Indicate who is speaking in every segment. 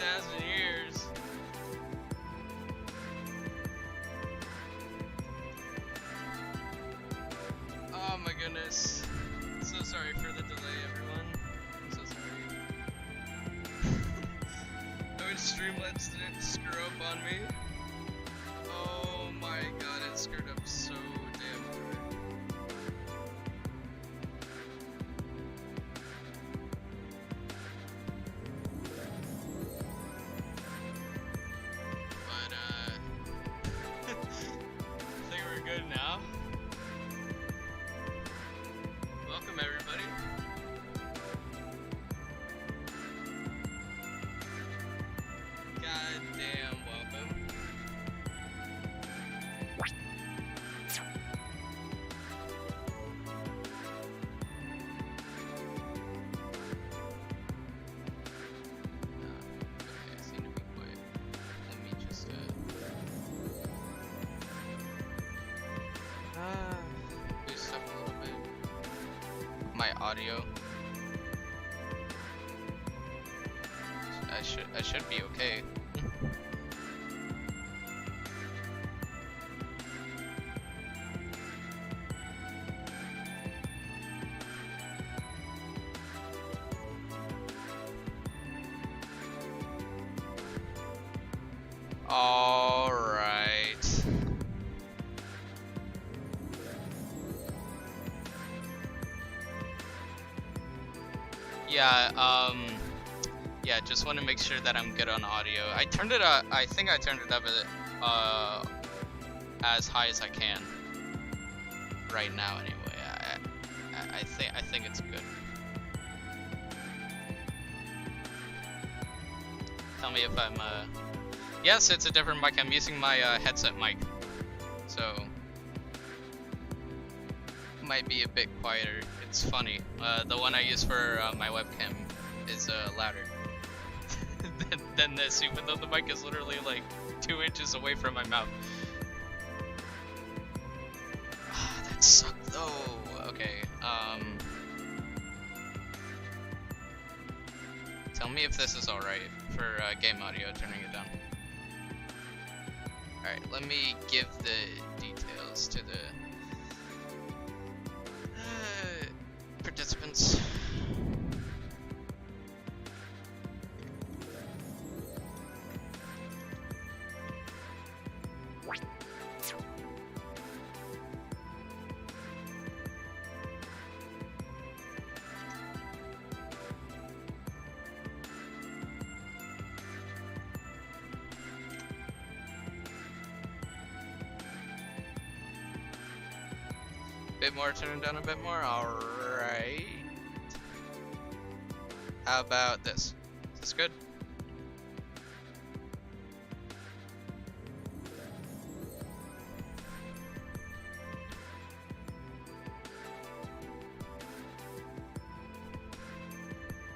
Speaker 1: 2,000 years. Oh my goodness. So sorry for the delay, everyone. I'm so sorry. I mean, Streamlabs didn't screw up on me. Oh my god, it screwed up so damn hard. But, I think we're good now. Welcome, everybody. Goddamn welcome. Okay, I seem to be quiet. Let me just boost up a little bit my audio. I should be okay. All right. Yeah, just want to make sure that I'm good on audio. I turned it up, I think I turned it up as high as I can right now anyway. I think it's good. Tell me if I'm yes, it's a different mic. I'm using my headset mic. So might be a bit quieter. It's funny. The one I use for my webcam is louder than this, even though the mic is literally like 2 inches away from my mouth. That sucked though. Okay. Tell me if this is alright for game audio, turning it down. Alright, let me give the details to the participants. Bit more, turn it down a bit more. Alright. How about this? Is this good?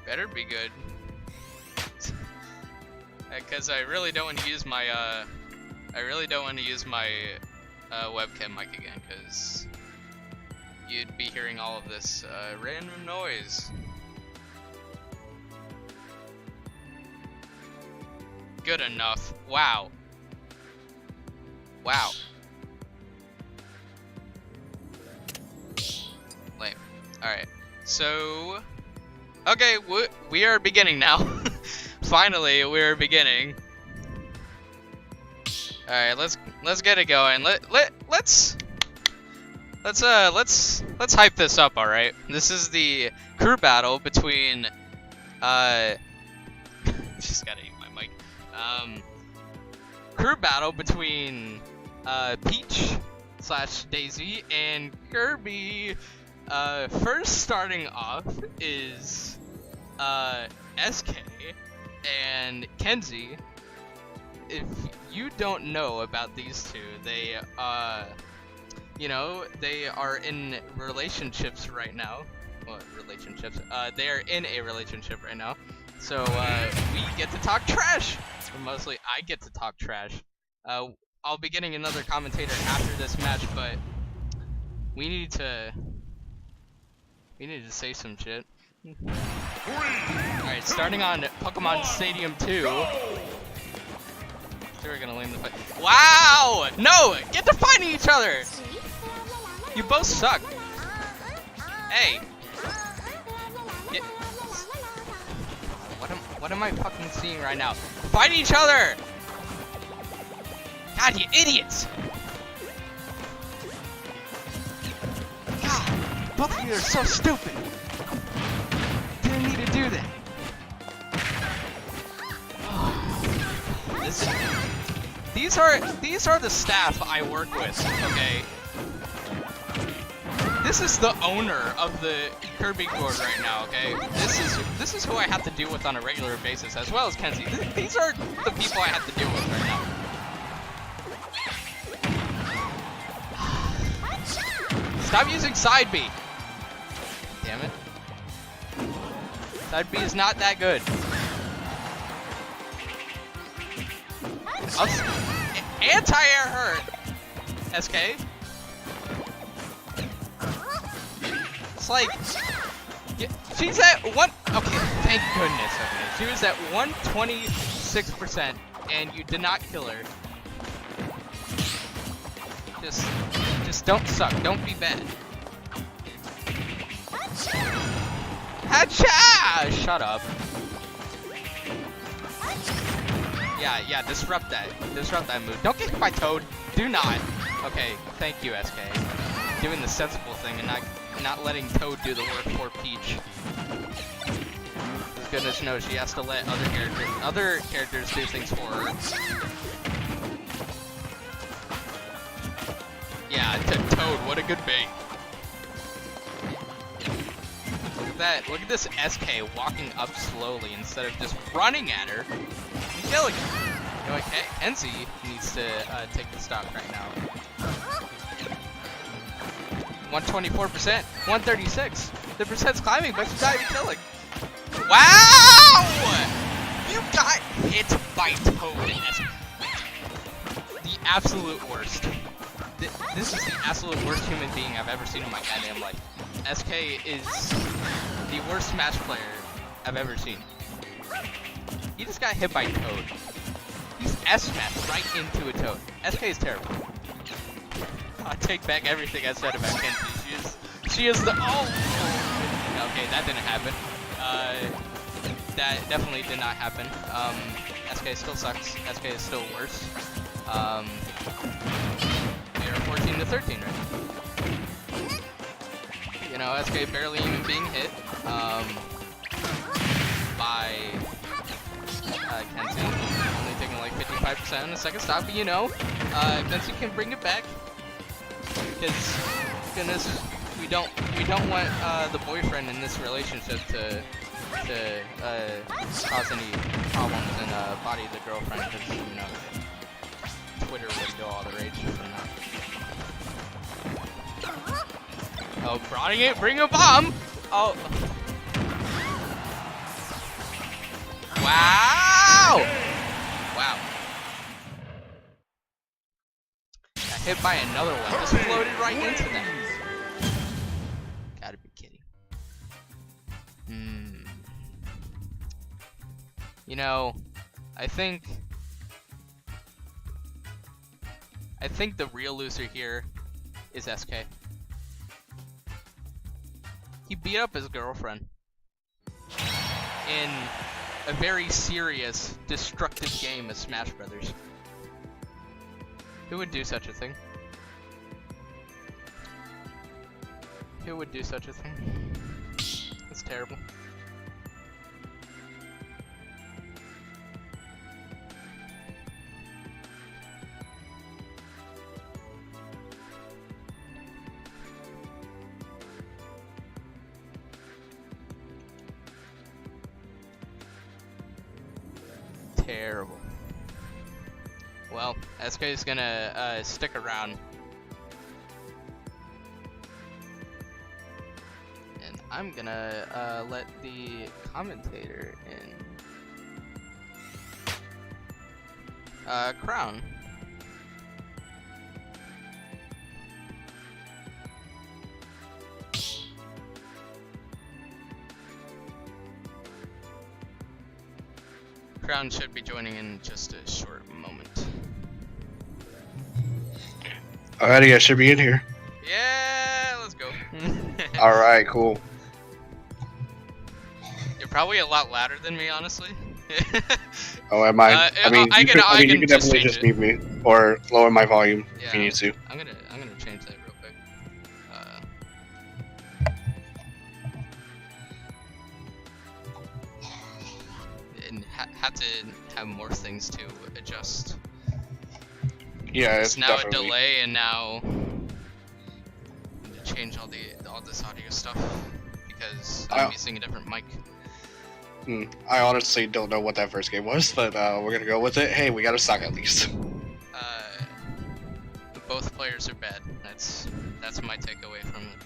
Speaker 1: Better be good. Because I really don't want to use my webcam mic again, because you'd be hearing all of this random noise. Good enough. Wow. Wow. Lame. Alright. So... okay, we are beginning now. Finally, we're beginning. Alright, let's get it going. Let's hype this up, all right? This is the crew battle between just gotta eat my mic. Crew battle between Peach / Daisy and Kirby. First starting off is SK and Kenzie. If you don't know about these two, they you know, they are in relationships right now. What relationships? They are in a relationship right now. So we get to talk trash. Or mostly I get to talk trash. I'll be getting another commentator after this match, but we need to say some shit. Alright, starting on Pokemon Stadium 2. So we're gonna land the fight. Wow! No! Get to fighting each other! You both suck. Hey! Get... What am I fucking seeing right now? Fight each other! God, you idiots! God, both of you are so stupid. Didn't need to do that. These are the staff I work with. Okay. This is the owner of the Kirby board right now. Okay. This is who I have to deal with on a regular basis, as well as Kenzie. These are the people I have to deal with right now. Stop using side B. Damn it. Side B is not that good. Anti-air hurt. SK. It's like she's at one. Okay, thank goodness. Okay, she was at 126%, and you did not kill her. Just don't suck. Don't be bad. Hacha! Shut up. Yeah, disrupt that move. Don't get hit by Toad. Do not. Okay, thank you, SK. Doing the sensible thing and not letting Toad do the work for Peach. Goodness knows she has to let other characters do things for her. Yeah, Toad, what a good bait. Look at that. Look at this SK walking up slowly instead of just running at her and killing her. You know, okay, Kenzie needs to take the stock right now. 124%, 136. The percent's climbing, but she's not even killing. Wow! You got hit by Toad. The absolute worst. This is the absolute worst human being I've ever seen in my goddamn life. SK is the worst Smash player I've ever seen. He just got hit by Toad. He's S-smashed right into a Toad. SK is terrible. I take back everything I said about Kenzie. She is the okay, that didn't happen. That definitely did not happen. SK still sucks. SK is still worse. They're 14 to 13 right now. You know, SK barely even being hit by Kenzie. Only taking like 55% on the second stop, but you know, Kenzie can bring it back. Because goodness, we don't want the boyfriend in this relationship to cause any problems and body the girlfriend, because you know Twitter would go all the rage from that. Oh, bring a bomb! Oh. Wow! Wow. Got hit by another one. Just floated right into that. Gotta be kidding. You know, I think the real loser here is SK. He beat up his girlfriend in a very serious, destructive game of Smash Brothers. Who would do such a thing? Who would do such a thing? It's terrible. Terrible. Well, SK is gonna stick around. And I'm gonna let the commentator in. Crown. background should be joining in just a short moment.
Speaker 2: Alrighty, I should be in here.
Speaker 1: Yeah, let's go.
Speaker 2: Alright, cool.
Speaker 1: You're probably a lot louder than me, honestly.
Speaker 2: Oh, am I? I mean, you could definitely just mute me or lower my volume if you need to.
Speaker 1: I'm gonna change that real quick. And had to have more things to adjust.
Speaker 2: Yeah,
Speaker 1: it's now definitely a delay, and now to change all this audio stuff because I'm using a different mic.
Speaker 2: I honestly don't know what that first game was, but we're gonna go with it. Hey, we got a stock at least.
Speaker 1: Both players are bad. That's my takeaway from it.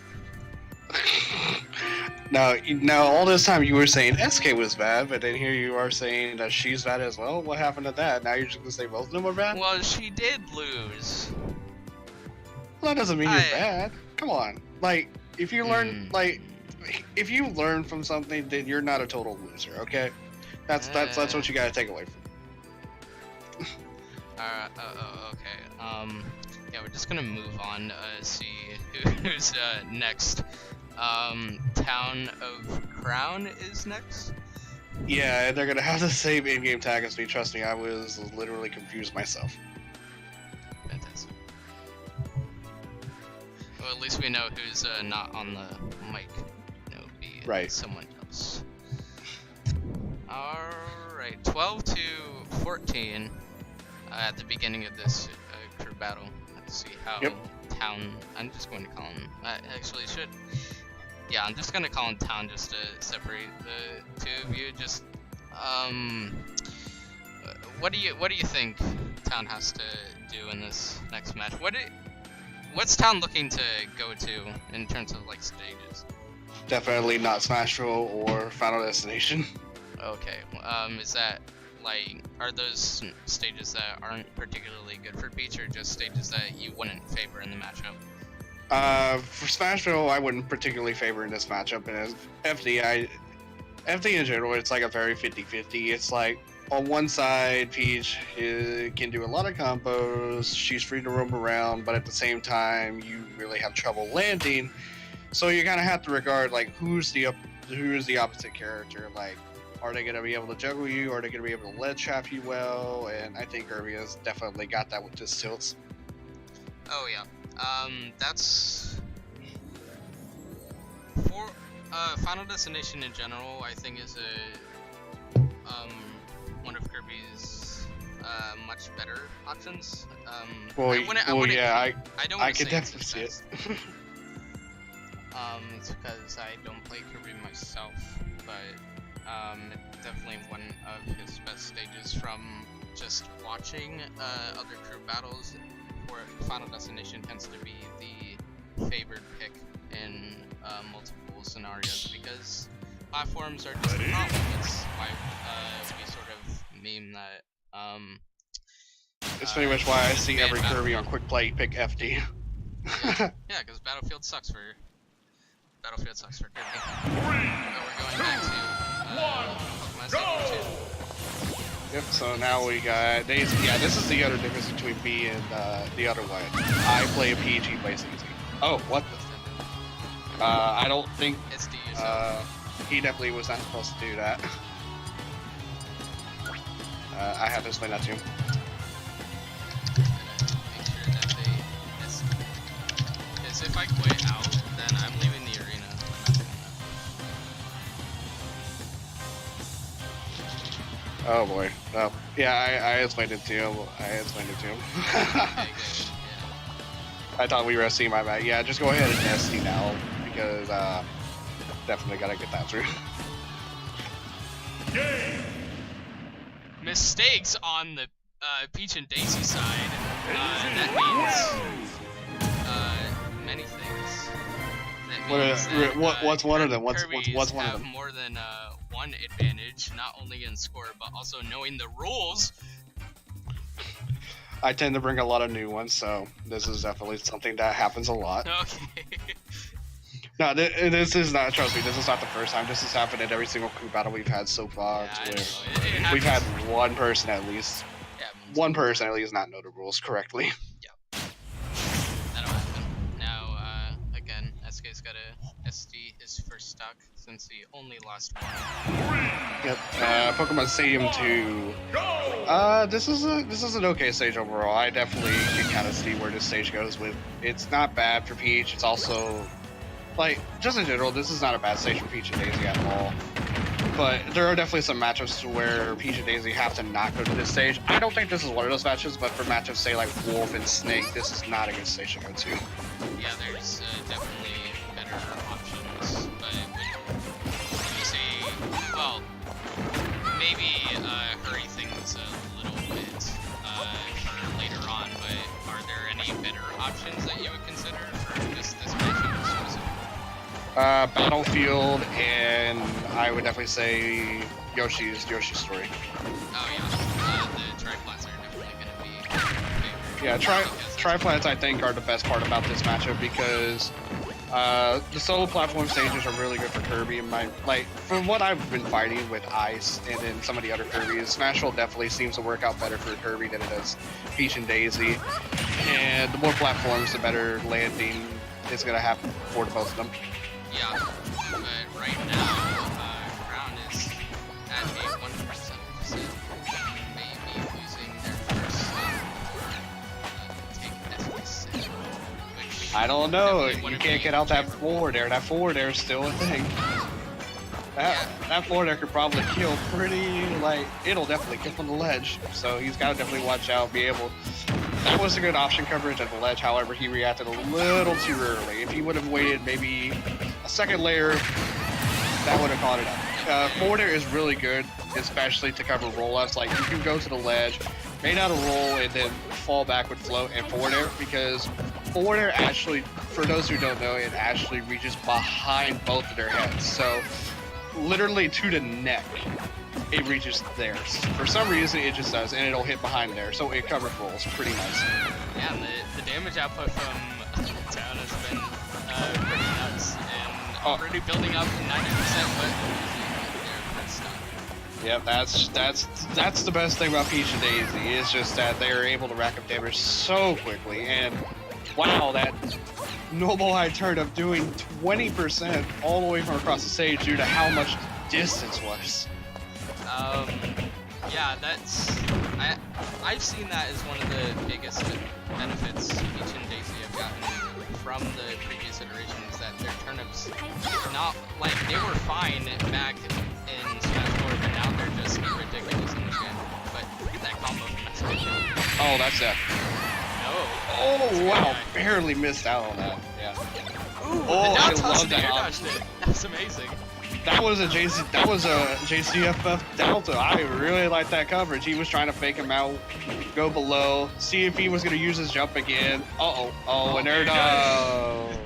Speaker 2: Now, all this time you were saying SK was bad, but then here you are saying that she's bad as well. What happened to that? Now you're just gonna say both of them are bad?
Speaker 1: Well, she did lose.
Speaker 2: Well, that doesn't mean you're bad. Come on, like if you learn, if you learn from something, then you're not a total loser. Okay, that's what you gotta take away from.
Speaker 1: Okay. Yeah, we're just gonna move on. See who's next. Town of Crown is next.
Speaker 2: Yeah, they're gonna have the same in-game tag as me. Trust me, I was literally confused myself.
Speaker 1: Fantastic. Well, at least we know who's not on the mic. It'll be someone else. Alright, 12 to 14 at the beginning of this crew battle. Let's see how Town. I'm just going to call him. Actually, should. Yeah, I'm just gonna call him Town just to separate the two of you. Just what do you think Town has to do in this next match? What's Town looking to go to in terms of like stages?
Speaker 2: Definitely not Smashville or Final Destination.
Speaker 1: Okay. Is that like, are those stages that aren't particularly good for Peach, or just stages that you wouldn't favor in the matchup?
Speaker 2: For Smashville, I wouldn't particularly favor in this matchup, and as FD in general, it's like a very 50-50. It's like, on one side, Peach can do a lot of combos, she's free to roam around, but at the same time, you really have trouble landing, so you kind of have to regard, like, who's the opposite character. Like, are they going to be able to juggle you? Are they going to be able to lead trap you well? And I think Kirby has definitely got that with his tilts.
Speaker 1: Oh, yeah. That's... For Final Destination in general, I think is one of Kirby's much better options. I
Speaker 2: could definitely see it.
Speaker 1: It's because I don't play Kirby myself, but it's definitely one of his best stages from just watching other crew battles, where Final Destination tends to be the favored pick in multiple scenarios because platforms are just a problem. It's why we sort of meme that.
Speaker 2: It's pretty much why I see every Kirby on Quick Play pick FD.
Speaker 1: Yeah, because Battlefield sucks for Kirby. So we're going back to Pokemon 2.
Speaker 2: Yep, so now we got Daisy. Yeah, this is the other difference between me and the other one. I play a Peach, he plays Daisy. Oh, what the? I don't think he definitely was not supposed to do that. I have to explain that to him.
Speaker 1: Make sure that they SD. Because if I quit out, then I'm leaving the arena.
Speaker 2: Oh boy. Yeah, I explained it to him.
Speaker 1: Okay, good. Yeah.
Speaker 2: I thought we were SC my bad. Yeah, just go ahead and SD now, because definitely gotta get that through.
Speaker 1: Mistakes on the Peach and Daisy side. That means many things. That means
Speaker 2: what's one of them? What's one
Speaker 1: have
Speaker 2: of them?
Speaker 1: more than one advantage, not only in score but also knowing the rules.
Speaker 2: I tend to bring a lot of new ones, so this is definitely something that happens a lot.
Speaker 1: Okay.
Speaker 2: No, this is not. Trust me, this is not the first time. This has happened in every single crew battle we've had so far.
Speaker 1: Yeah, I
Speaker 2: To
Speaker 1: know.
Speaker 2: where we've had one person at least.
Speaker 1: Yeah,
Speaker 2: One person at least not know the rules correctly.
Speaker 1: that'll happen. Now, again, SK's got a SD his first stock since he only lost one.
Speaker 2: Yep. Pokemon Stadium 2. This is an okay stage overall. I definitely can kind of see where this stage goes with. It's not bad for Peach. It's also like just in general, this is not a bad stage for Peach and Daisy at all. But there are definitely some matchups where Peach and Daisy have to not go to this stage. I don't think this is one of those matches, but for matchups say like Wolf and Snake, this is not a good stage to go to.
Speaker 1: Yeah, there's definitely better options, but when you say, well, maybe hurry things a little bit for later on, but are there any better options that you would consider for just this matchup specifically?
Speaker 2: Battlefield, and I would definitely say Yoshi's Story.
Speaker 1: Oh yeah, the triplats are definitely going to be favorite.
Speaker 2: Yeah, triplats I think are the best part about this matchup because the solo platform stages are really good for Kirby. From what I've been fighting with Ice and then some of the other Kirby's, Smashville definitely seems to work out better for Kirby than it does Peach and Daisy. And the more platforms, the better landing is going to happen for both of them.
Speaker 1: Yeah, but right now, Crown is at a 1%, maybe losing their first take this which
Speaker 2: I don't know.
Speaker 1: definitely
Speaker 2: You
Speaker 1: wouldn't
Speaker 2: can't
Speaker 1: be
Speaker 2: get out that
Speaker 1: cheap.
Speaker 2: forward there. That forward there is still a thing. That forward there could probably kill pretty, it'll definitely kill from the ledge. So he's got to definitely watch out, be able. That was a good option coverage at the ledge, however, he reacted a little too early. If he would have waited maybe a second layer, that would have caught it up. Forward air is really good, especially to cover roll-ups. Like, you can go to the ledge, main out a roll, and then fall back with float and forward air, because forward air actually, for those who don't know, it actually reaches behind both of their heads. So, literally to the neck. It reaches there. For some reason, it just does, and it'll hit behind there, so it covers rolls pretty nice.
Speaker 1: Yeah, and the damage output from Town has been pretty nuts, and already building up to 90%, but they're first stock.
Speaker 2: Yep, that's the best thing about Peach and Daisy, is just that they are able to rack up damage so quickly, and wow, that Noble Eye turned up doing 20% all the way from across the stage due to how much distance was.
Speaker 1: Yeah, I've seen that as one of the biggest benefits Peach and Daisy have gotten from the previous iterations, that their turnips not, they were fine back in Smash 4, but now they're just ridiculous in this game. But look at that combo from SK.
Speaker 2: Oh, that's that.
Speaker 1: No.
Speaker 2: Oh, wow, barely missed out on that, yeah.
Speaker 1: Ooh,
Speaker 2: Oh,
Speaker 1: the
Speaker 2: I
Speaker 1: down toss
Speaker 2: love
Speaker 1: and the
Speaker 2: that
Speaker 1: air
Speaker 2: option.
Speaker 1: dodged it. That's amazing.
Speaker 2: That was a JCFF Delta. I really like that coverage. He was trying to fake him out, go below, see if he was going to use his jump again. Oh, an air dodge.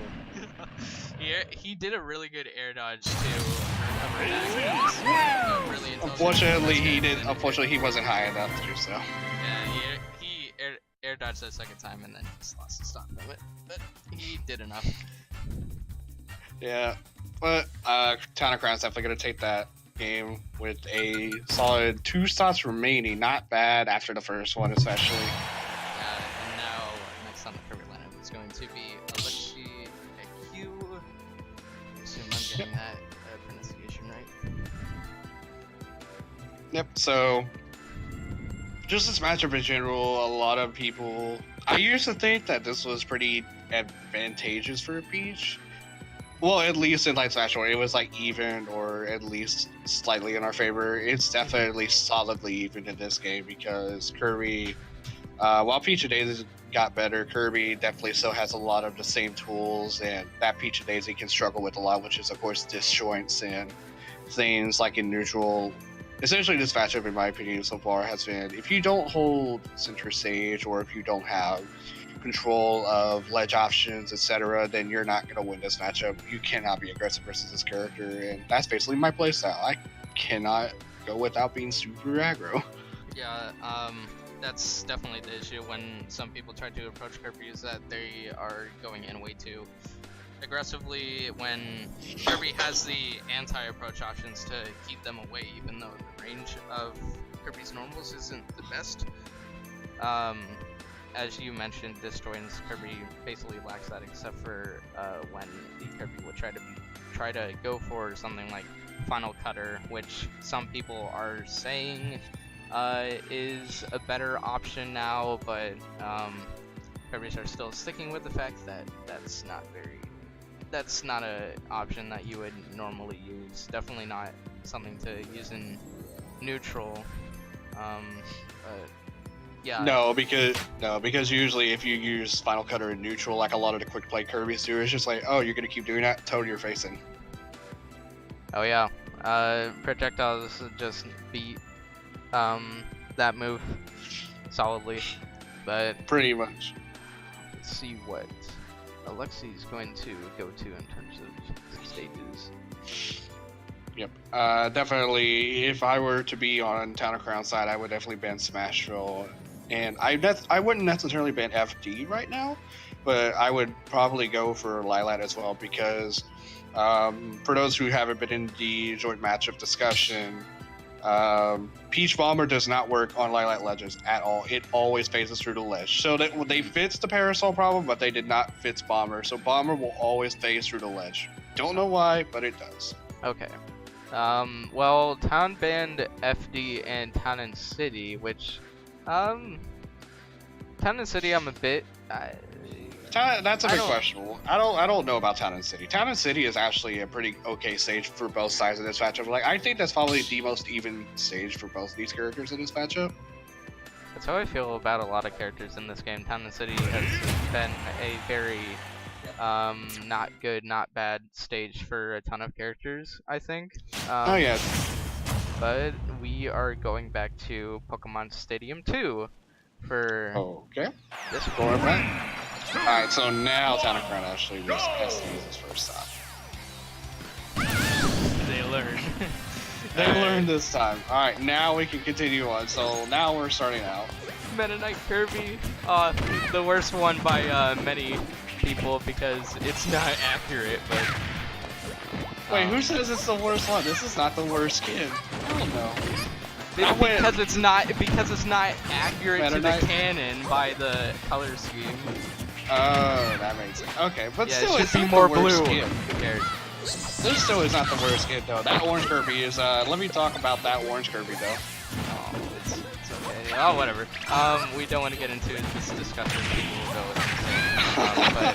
Speaker 1: He did a really good air dodge to recover that. Really
Speaker 2: Unfortunately, he wasn't high enough to do so.
Speaker 1: Yeah, he air dodged that second time and then just lost the stock from it. But he did enough.
Speaker 2: Yeah, but Town of Crown's definitely going to take that game with a solid 2 slots remaining. Not bad after the first one, especially.
Speaker 1: And now, next on the Kirby lineup is going to be Alexi Q. Assume I'm getting that pronunciation right.
Speaker 2: Yep, so just this matchup in general, a lot of people. I used to think that this was pretty advantageous for Peach. Well, at least in Smash 4, it was even, or at least slightly in our favor. It's definitely solidly even in this game because Kirby, while Peach and Daisy got better, Kirby definitely still has a lot of the same tools, and that Peach and Daisy can struggle with a lot, which is, of course, disjoints and things like in neutral. Essentially, this matchup, in my opinion, so far has been, if you don't hold center stage, or if you don't have control of ledge options, etc., then you're not going to win this matchup. You cannot be aggressive versus this character, and that's basically my playstyle. I cannot go without being super aggro.
Speaker 1: Yeah, that's definitely the issue when some people try to approach Kirby, is that they are going in way too aggressively when Kirby has the anti-approach options to keep them away, even though the range of Kirby's normals isn't the best. As you mentioned, Disjoint's Kirby basically lacks that, except for when the Kirby would try to go for something like Final Cutter, which some people are saying is a better option now, but Kirby's are still sticking with the fact that that's not a option that you would normally use. Definitely not something to use in neutral. Yeah.
Speaker 2: No, because usually if you use Final Cutter in neutral, like a lot of the quick play Kirby's do, it's just like, oh, you're gonna keep doing that, Toad, you're facing.
Speaker 1: Oh yeah. Projectiles just beat that move solidly, but
Speaker 2: Pretty much.
Speaker 1: let's see what Alexi's going to go to in terms of stages.
Speaker 2: Yep. Definitely, if I were to be on Town of Crown side, I would definitely ban Smashville. And I wouldn't necessarily ban FD right now, but I would probably go for Lilat as well, because for those who haven't been in the joint matchup discussion, Peach Bomber does not work on Lilat Legends at all. It always phases through the ledge. So they fits the Parasol problem, but they did not fits Bomber. So Bomber will always phase through the ledge. Don't know why, but it does.
Speaker 1: Okay. Well, Town banned FD and Town and City, which, Town and City I'm a bit,
Speaker 2: That's a bit questionable. I don't know about Town and City. Town and City is actually a pretty okay stage for both sides of this matchup. Like, I think that's probably the most even stage for both of these characters in this matchup.
Speaker 1: That's how I feel about a lot of characters in this game. Town and City has been a very not good, not bad stage for a ton of characters, I think.
Speaker 2: Oh yeah.
Speaker 1: But we are going back to Pokemon Stadium 2 for this format.
Speaker 2: Alright, so now Town of Crown actually has to use his first stop.
Speaker 1: They learned.
Speaker 2: They learned this time. Alright, now we can continue on. So now we're starting out.
Speaker 1: Meta Knight Kirby, the worst one by many people because it's not accurate, but
Speaker 2: wait, who says it's the worst one? This is not the worst skin. I don't know.
Speaker 1: Because it's not accurate to the canon by the color scheme.
Speaker 2: Oh, that makes sense. Okay, but
Speaker 1: yeah,
Speaker 2: still,
Speaker 1: it
Speaker 2: it's
Speaker 1: should be
Speaker 2: not
Speaker 1: more
Speaker 2: the worst
Speaker 1: blue.
Speaker 2: Skin. This still is not the worst skin though. That orange Kirby is. Let me talk about that orange Kirby though.
Speaker 1: Oh, it's okay. Oh, whatever. We don't want to get into this discussion. People will go with but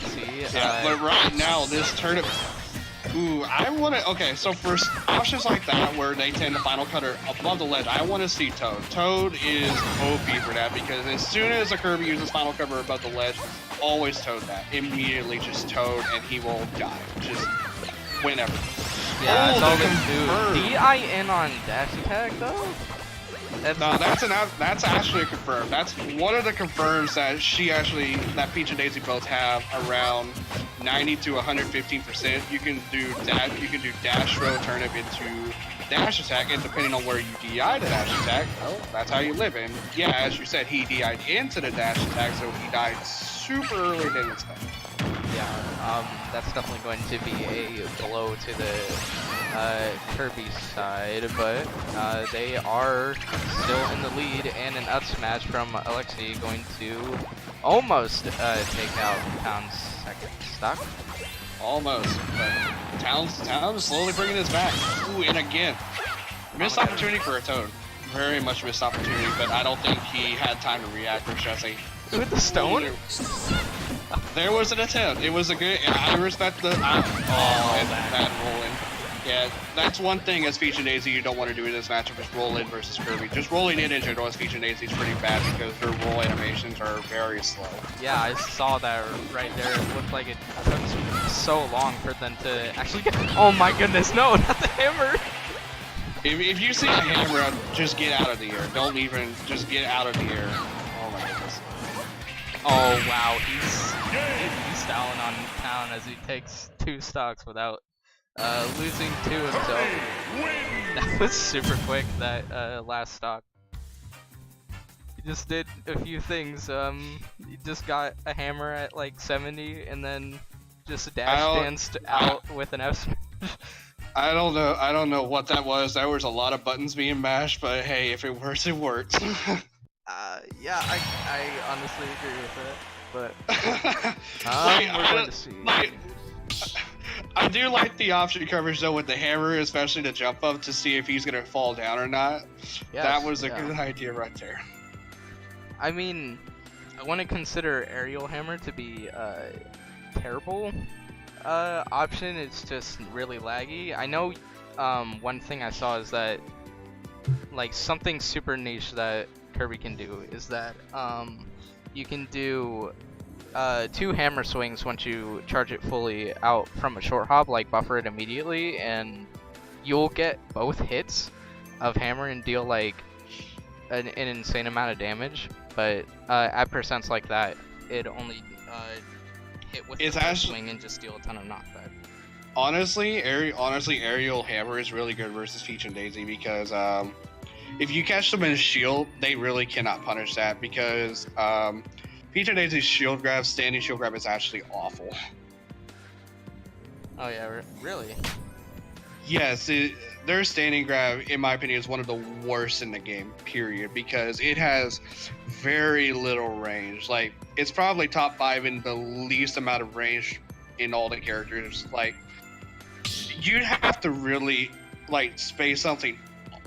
Speaker 1: see.
Speaker 2: Yeah, but right now this tournament. Ooh, I want to. Okay, so for options like that where they tend to Final Cutter above the ledge, I want to see Toad. Toad is OP for that because as soon as a Kirby uses Final Cutter above the ledge, always Toad that. Immediately just Toad and he will die. Just whenever.
Speaker 1: Yeah, it's always DIN on dash attack though?
Speaker 2: No, that's actually a confirm. That's one of the confirms that that Peach and Daisy both have around 90 to 115%. You can do dash throw, turn it into dash attack, and depending on where you DI the dash attack, well, that's how you live. And yeah, as you said, he DI'd into the dash attack, so he died super early than expected.
Speaker 1: Yeah, that's definitely going to be a blow to the Kirby side, but they are still in the lead, and an up smash from Alexi going to almost take out Town's second stock.
Speaker 2: Almost, but Town is slowly bringing this back. Ooh, and again, missed opportunity for a Toad. Very much missed opportunity, but I don't think he had time to react, or should I say...
Speaker 1: With the stone?
Speaker 2: There was an attempt. It was a good... I respect the... that roll-in. Yeah, that's one thing as Peach and Daisy you don't want to do in this matchup is roll in versus Kirby. Just rolling in general as Peach and Daisy is pretty bad because their roll animations are very slow.
Speaker 1: Yeah, I saw that right there. It looked like it took so long for them to actually get... Oh my goodness, no, not the hammer!
Speaker 2: If you see a hammer, just get out of the air. Don't even... Just get out of the air. Oh my goodness.
Speaker 1: Oh wow, he's styling on Town as he takes 2 stocks without losing to himself. That was super quick, that last stock. just did a few things. He just got a hammer at like 70, and then just dash danced out with an F smash.
Speaker 2: I don't know what that was. There was a lot of buttons being mashed, but hey, if it works, it works.
Speaker 1: Yeah, I honestly agree with it, but
Speaker 2: we're
Speaker 1: going to see.
Speaker 2: I do like the option coverage though with the hammer, especially the jump up to see if he's gonna fall down or not.
Speaker 1: Yes,
Speaker 2: that was a good idea right there.
Speaker 1: I mean, I want to consider aerial hammer to be terrible option. It's just really laggy. I know one thing I saw is that like something super niche that Kirby can do is that you can do 2 hammer swings once you charge it fully out from a short hop, like buffer it immediately, and you'll get both hits of hammer and deal like an insane amount of damage. But at percents like that, it only hit with the swing and just deal a ton of knockback.
Speaker 2: Honestly, aerial hammer is really good versus Peach and Daisy because if you catch them in a shield, they really cannot punish that because Peach and Daisy's shield grab, standing shield grab, is actually awful.
Speaker 1: Oh yeah, really?
Speaker 2: Yes, their standing grab, in my opinion, is one of the worst in the game, period, because it has very little range. Like, it's probably top 5 in the least amount of range in all the characters. Like, you'd have to really, like, space something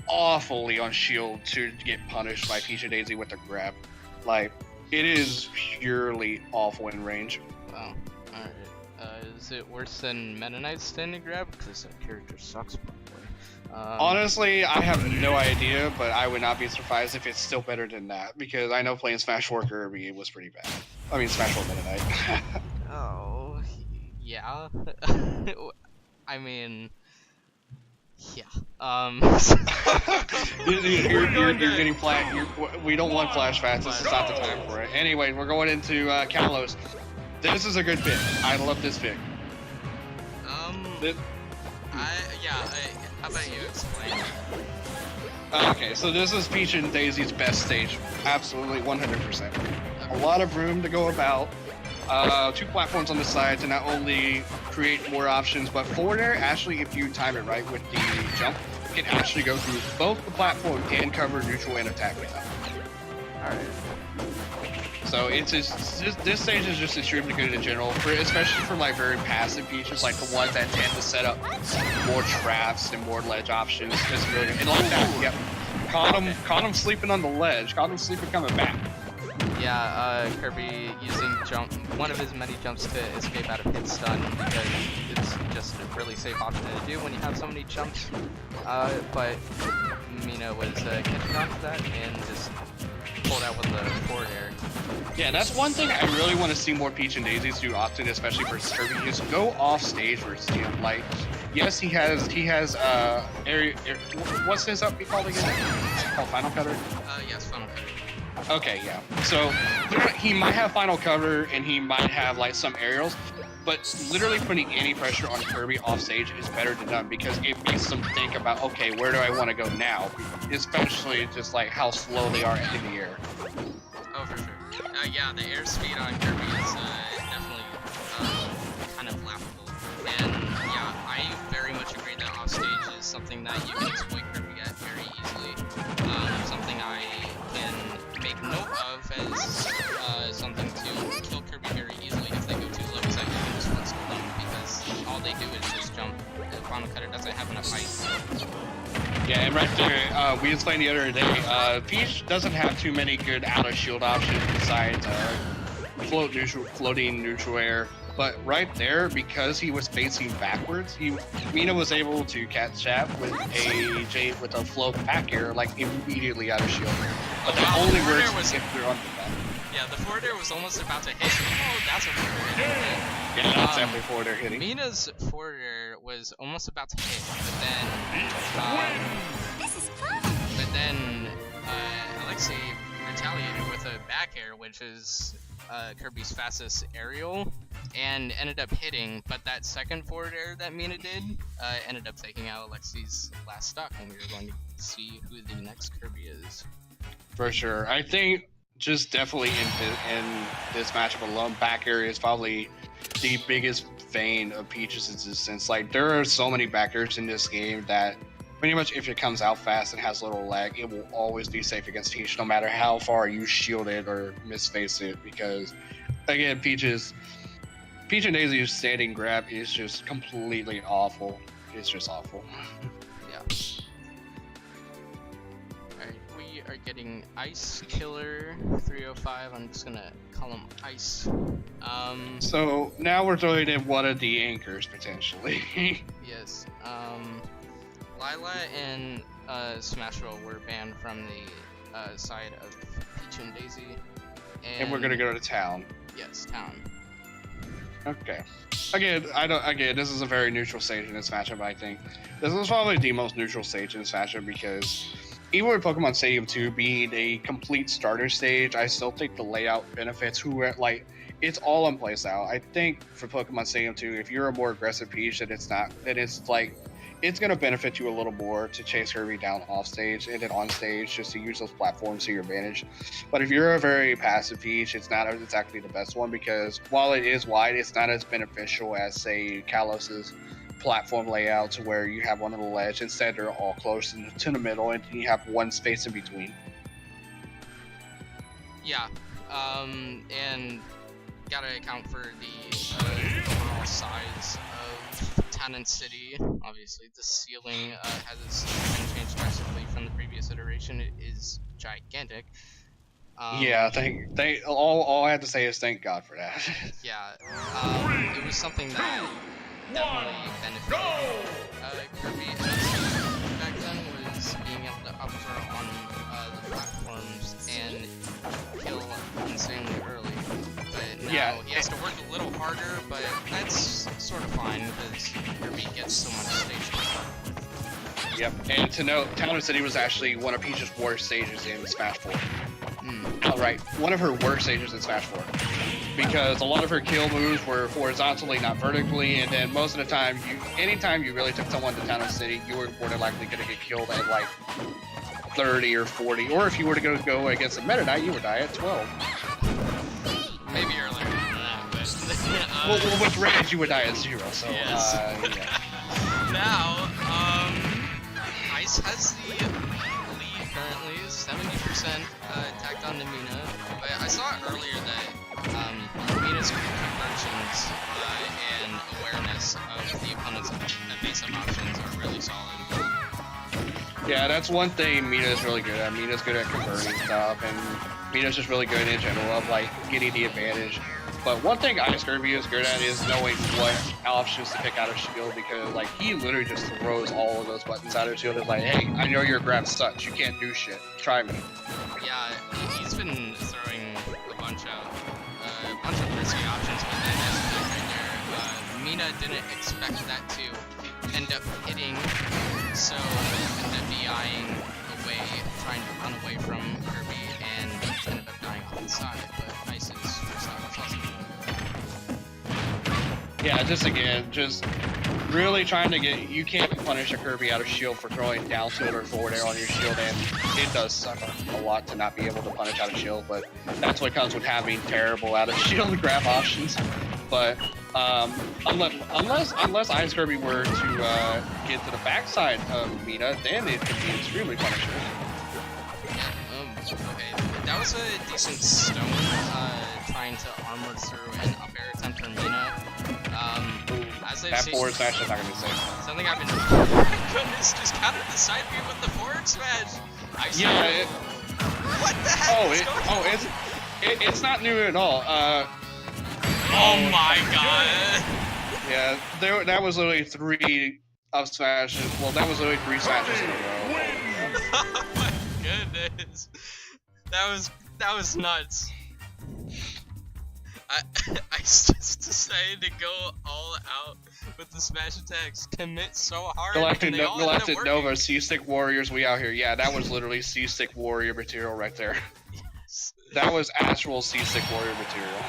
Speaker 2: awfully on shield to get punished by Peach and Daisy with a grab. Like, it is purely awful in range.
Speaker 1: Wow. Alright. Is it worse than Meta Knight's standing grab? Because that character sucks, probably.
Speaker 2: Honestly, I have no idea, but I would not be surprised if it's still better than that, because I know playing Smash 4 Kirby, it was pretty bad. I mean, Smash 4 Meta Knight.
Speaker 1: Oh, yeah. I mean... Yeah.
Speaker 2: You're getting flat. We don't want flashbacks. This is not the time for it. Anyway, we're going into Kalos. This is a good pick. I love this pick.
Speaker 1: How about you explain?
Speaker 2: Okay, so this is Peach and Daisy's best stage. Absolutely, 100%. A lot of room to go about. 2 platforms on the side to not only create more options, but forward air, actually, if you time it right with the jump, can actually go through both the platform and cover neutral and attack with them. Alright. So it's just, this stage is just extremely good in general, especially for like very passive Peaches, like the ones that tend to set up more traps and more ledge options. It's really good. And like that, yep. Caught him sleeping on the ledge, caught him sleeping coming back.
Speaker 1: Yeah, Kirby using one of his many jumps to escape out of hit stun because it's just a really safe option to do when you have so many jumps. But Mina was catching on to that and just pulled out with the forward air.
Speaker 2: Yeah, that's one thing I really want to see more Peach and Daisies do often, especially versus Kirby, is go off stage versus him. Like, yes, he has what's his up be called again? Is it called Final Cutter?
Speaker 1: Yes, Final Cutter.
Speaker 2: Okay, yeah. So he might have final cover and he might have like some aerials, but literally putting any pressure on Kirby off stage is better than none because it makes them think about, okay, where do I want to go now? Especially just like how slow they are in the air.
Speaker 1: Oh, for sure. Yeah, the airspeed on Kirby is definitely kind of laughable. And yeah, I very much agree that off stage is something that you can exploit Kirby at very easily. Something I can make note of as something to kill Kirby very easily if they go too low, so you can just flip school them because all they do is just jump. The Final Cutter doesn't have enough height.
Speaker 2: Yeah, and right there, we explained the other day, Peach doesn't have too many good out-of-shield options besides floating neutral air. But right there, because he was facing backwards, Mina was able to catch that with a float back air, like immediately out of shield. But that only works if you're on the back.
Speaker 1: Yeah, the forward air was almost about to hit. Oh, that's a forward air.
Speaker 2: Yeah, that's definitely forward air hitting.
Speaker 1: Mina's forward air was almost about to hit, but then Alexei retaliated with a back air, which is Kirby's fastest aerial, and ended up hitting, but that second forward air that Mina did ended up taking out Alexei's last stock, and we were going to see who the next Kirby is.
Speaker 2: For sure. I think just definitely in this matchup alone, back area is probably the biggest vein of Peach's existence. Like, there are so many backers in this game that pretty much if it comes out fast and has little lag, it will always be safe against Peach, no matter how far you shield it or misface it. Because again, Peach and Daisy's standing grab is just completely awful. It's just awful.
Speaker 1: Yeah. Alright, we are getting Ice Killer 305. I'm just gonna call him Ice.
Speaker 2: So now we're throwing in one of the anchors potentially.
Speaker 1: Yes. Lila and Smash Roll were banned from the side of Peach and Daisy.
Speaker 2: And we're gonna go to town.
Speaker 1: Yes, town.
Speaker 2: Okay. Again, this is a very neutral stage in this matchup, I think. This is probably the most neutral stage in this matchup because even with Pokemon Stadium 2 being a complete starter stage, I still think the layout benefits it's all on playstyle. I think for Pokemon Stadium 2, if you're a more aggressive Peach, it's going to benefit you a little more to chase Kirby down off stage and then on stage just to use those platforms to your advantage. But if you're a very passive Peach, it's not exactly the best one because while it is wide, it's not as beneficial as, say, Kalos's platform layout to where you have one on the ledge. Instead, they're all close to the middle and you have one space in between.
Speaker 1: Yeah, and gotta account for the overall size of Town and City. Obviously, the ceiling has been changed drastically from the previous iteration. It is gigantic.
Speaker 2: Yeah, all I have to say is thank God for that.
Speaker 1: Yeah, it was something that definitely benefited Kirby back then, was being able to up throw on the platforms and kill insanely early. But now he has to work a little harder, but that's sort of fine because Kirby gets so much stage control.
Speaker 2: Yep, and to note, Town and City was actually one of Peach's worst stages in Smash 4. Alright, one of her worst stages in Smash 4. Because a lot of her kill moves were horizontally, not vertically, and then most of the time, anytime you really took someone to Town and City, you were more than likely going to get killed at like 30 or 40, or if you were to go against a Meta Knight, you would die at 12.
Speaker 1: Maybe earlier than that, but...
Speaker 2: well, with Rage, you would die at 0, so,
Speaker 1: yes.
Speaker 2: Yeah.
Speaker 1: Now, Ice has the lead currently, 70% tacked on to Mina, but I saw earlier that Mina's conversions and awareness of the opponent's face-up options are really solid.
Speaker 2: Yeah, that's one thing Mina is really good at. Mina's good at converting stuff, and Mina's just really good in general of like getting the advantage. But one thing Ice Kirby is good at is knowing what options to pick out of shield, because like he literally just throws all of those buttons out of shield. It's like, hey, I know your grab sucks. You can't do shit. Try me.
Speaker 1: Yeah, he's been throwing a bunch of risky options, but then as you look right there, Mina didn't expect that to end up hitting, so ended up DIing away, trying to run away from Kirby, and ended up dying off the side. But Ice's first side was awesome.
Speaker 2: Yeah, just really trying to get, you can't punish a Kirby out of shield for throwing down tilt or forward air on your shield, and it does suck a lot to not be able to punish out of shield, but that's what comes with having terrible out of shield grab options. But unless Ice Kirby were to get to the backside of Mina, then it could be extremely punishable.
Speaker 1: Okay, that was a decent stone, trying to armor through an up air attempt from Mina. As I've
Speaker 2: that
Speaker 1: seen,
Speaker 2: forward smash is not gonna be safe.
Speaker 1: Something I've been. Oh, goodness, just countered the side B with the forward smash.
Speaker 2: Yeah.
Speaker 1: What the heck?
Speaker 2: It's not new at all.
Speaker 1: Oh my god.
Speaker 2: Yeah, that was literally 3 up smashes. Well, that was literally 3 smashes in a row.
Speaker 1: Oh my goodness. That was nuts. I just decided to go all out with the smash attacks, commit so hard.
Speaker 2: Galactic Nova, C-Stick Warriors, we out here. Yeah, that was literally C-Stick Warrior material right there.
Speaker 1: Yes.
Speaker 2: That was actual C-Stick Warrior material.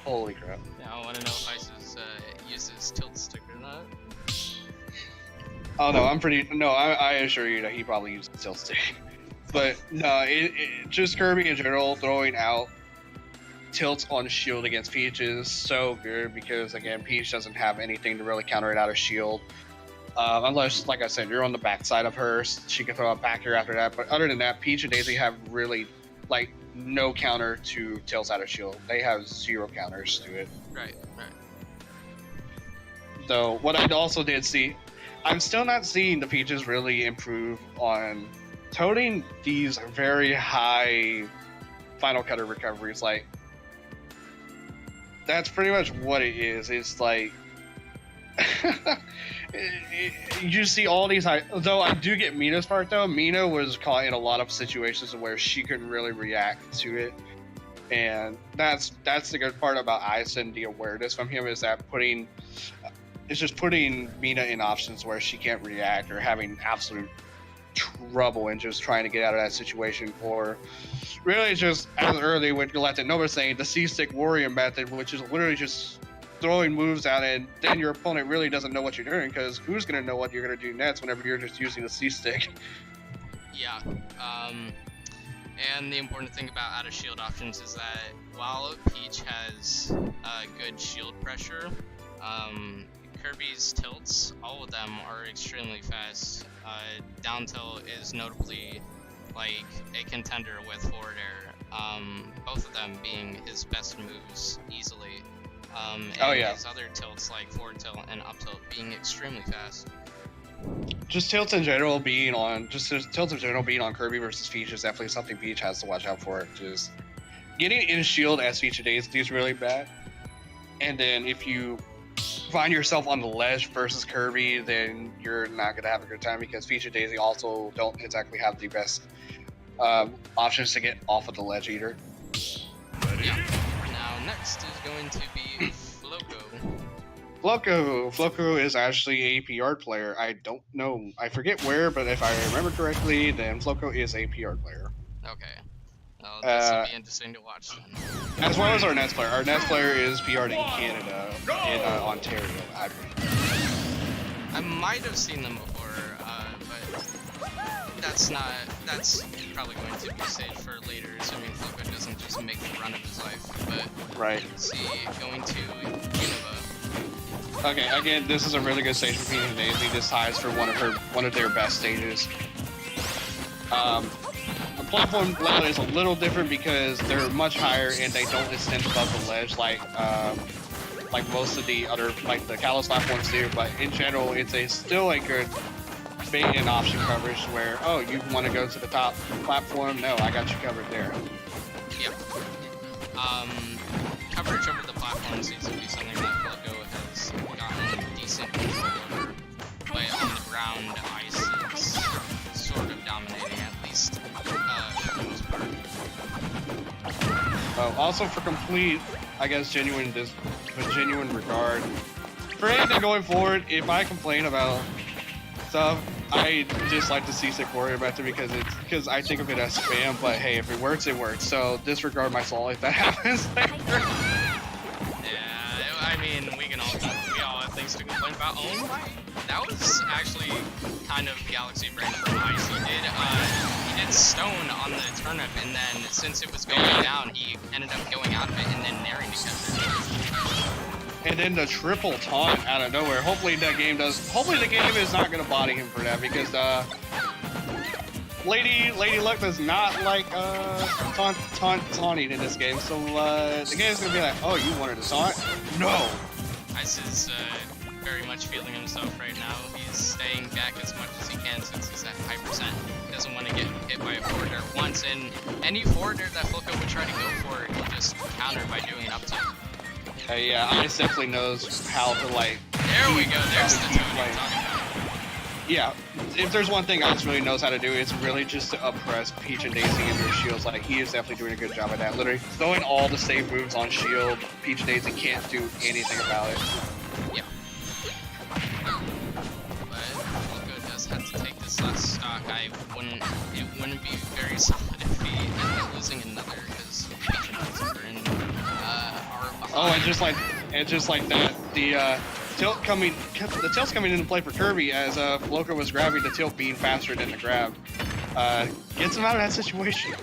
Speaker 2: Holy crap.
Speaker 1: Now I want to know if Ice uses tilt stick or not.
Speaker 2: Oh no, I assure you that he probably uses tilt stick. But no, just Kirby in general throwing out tilts on shield against Peach is so good because again, Peach doesn't have anything to really counter it out of shield. Unless, like I said, you're on the backside of her, she can throw a back air after that. But other than that, Peach and Daisy have really like no counter to tilts out of shield. They have 0 counters to it.
Speaker 1: Right.
Speaker 2: Though what I also did see, I'm still not seeing the Peaches really improve on toting these very high final cutter recoveries. Like, that's pretty much what it is. It's like you see all these high. Though I do get Mina's part though. Mina was caught in a lot of situations where she couldn't really react to it, and that's the good part about Ice and the awareness from him is that it's just putting Mina in options where she can't react or having absolute trouble and just trying to get out of that situation, or really just as early with Galactic Nova saying the C-Stick Warrior method, which is literally just throwing moves out and then your opponent really doesn't know what you're doing because who's going to know what you're going to do next whenever you're just using the C-Stick?
Speaker 1: Yeah. And the important thing about out of shield options is that while Peach has good shield pressure, Kirby's tilts, all of them are extremely fast. Down tilt is notably like a contender with forward air, both of them being his best moves easily. And his other tilts like forward tilt and up tilt being extremely fast.
Speaker 2: Just tilts in general being on Kirby versus Peach is definitely something Peach has to watch out for. Just getting in shield as Peach and Daisy is really bad, and then if you find yourself on the ledge versus Kirby, then you're not gonna have a good time because Peach and Daisy also don't exactly have the best options to get off of the ledge either.
Speaker 1: Yeah. Now next is going to be
Speaker 2: Floco is actually a PR player. I don't know, I forget where, but if I remember correctly, then Floco is a PR player.
Speaker 1: Okay. Well, this will be interesting to watch then.
Speaker 2: As well as our Nets player. Our Nets player is PR'd in Canada, in Ontario, I believe.
Speaker 1: I might have seen them before, but that's probably going to be saved for later, assuming Floco doesn't just make the run of his life. But
Speaker 2: right.
Speaker 1: Let's see, going to Unova.
Speaker 2: Okay, again, this is a really good stage for Peach and Daisy. This ties for one of their best stages. The platform level is a little different because they're much higher and they don't extend above the ledge like most of the other like the Kalos platforms do. But in general, it's still a good bait and option coverage where you want to go to the top platform? No, I got you covered there.
Speaker 1: Yep. Coverage over the platform seems to be something that Floco has gotten decent control over, but on the ground, Ice is sort of dominating, at least for the most part.
Speaker 2: Also for complete, I guess, genuine regard, for anything going forward, if I complain about stuff, I just like the C-Stick Warrior method because I think of it as spam, but hey, if it works, it works. So disregard my soul if that happens later.
Speaker 1: Yeah, I mean, we all have things to complain about. That was actually kind of Galaxy Brain from Ice. He did Stone on the turnip, and then since it was going down, he ended up going out of it and then nairing to catch it.
Speaker 2: And then the triple taunt out of nowhere. Hopefully the game is not gonna body him for that because Lady Luck does not like taunting in this game. So the game's gonna be like, oh, you wanted to taunt? No.
Speaker 1: Ice is very much feeling himself right now. He's staying back as much as he can since he's at high percent. He doesn't want to get hit by a forward air once, and any forward air that Floco would try to go for, he'll just counter by doing an up tilt.
Speaker 2: Yeah, Ice definitely knows how to like.
Speaker 1: There we go. There's the tone you're talking about.
Speaker 2: Yeah, if there's one thing Ice really knows how to do, it's really just to oppress Peach and Daisy in their shields. Like, he is definitely doing a good job at that. Literally, throwing all the save moves on shield, Peach and Daisy can't do anything about it.
Speaker 1: Yeah. But Floco does have to take this last stock. It wouldn't be very solid if he ended up losing another, because Peach and Daisy are in, are behind.
Speaker 2: Oh, and just like that, the tilt's coming into play for Kirby as Floco was grabbing the tilt being faster than the grab. gets him out of that situation.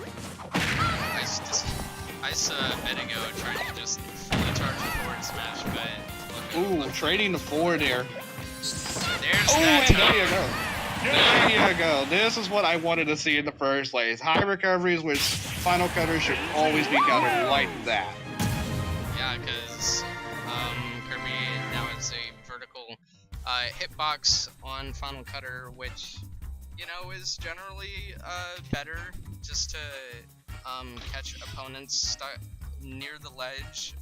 Speaker 1: I saw a bit ago trying to just fully charge the forward smash, but
Speaker 2: Ooh, trading the forward air.
Speaker 1: there's
Speaker 2: Oh,
Speaker 1: that
Speaker 2: and
Speaker 1: time.
Speaker 2: there you go. There you go. This is what I wanted to see in the first place. High recoveries, which final cutters should always be countered like that.
Speaker 1: Yeah, because Kirby now has a vertical hitbox on Final Cutter, which, you know, is generally better just to catch opponents stuck near the ledge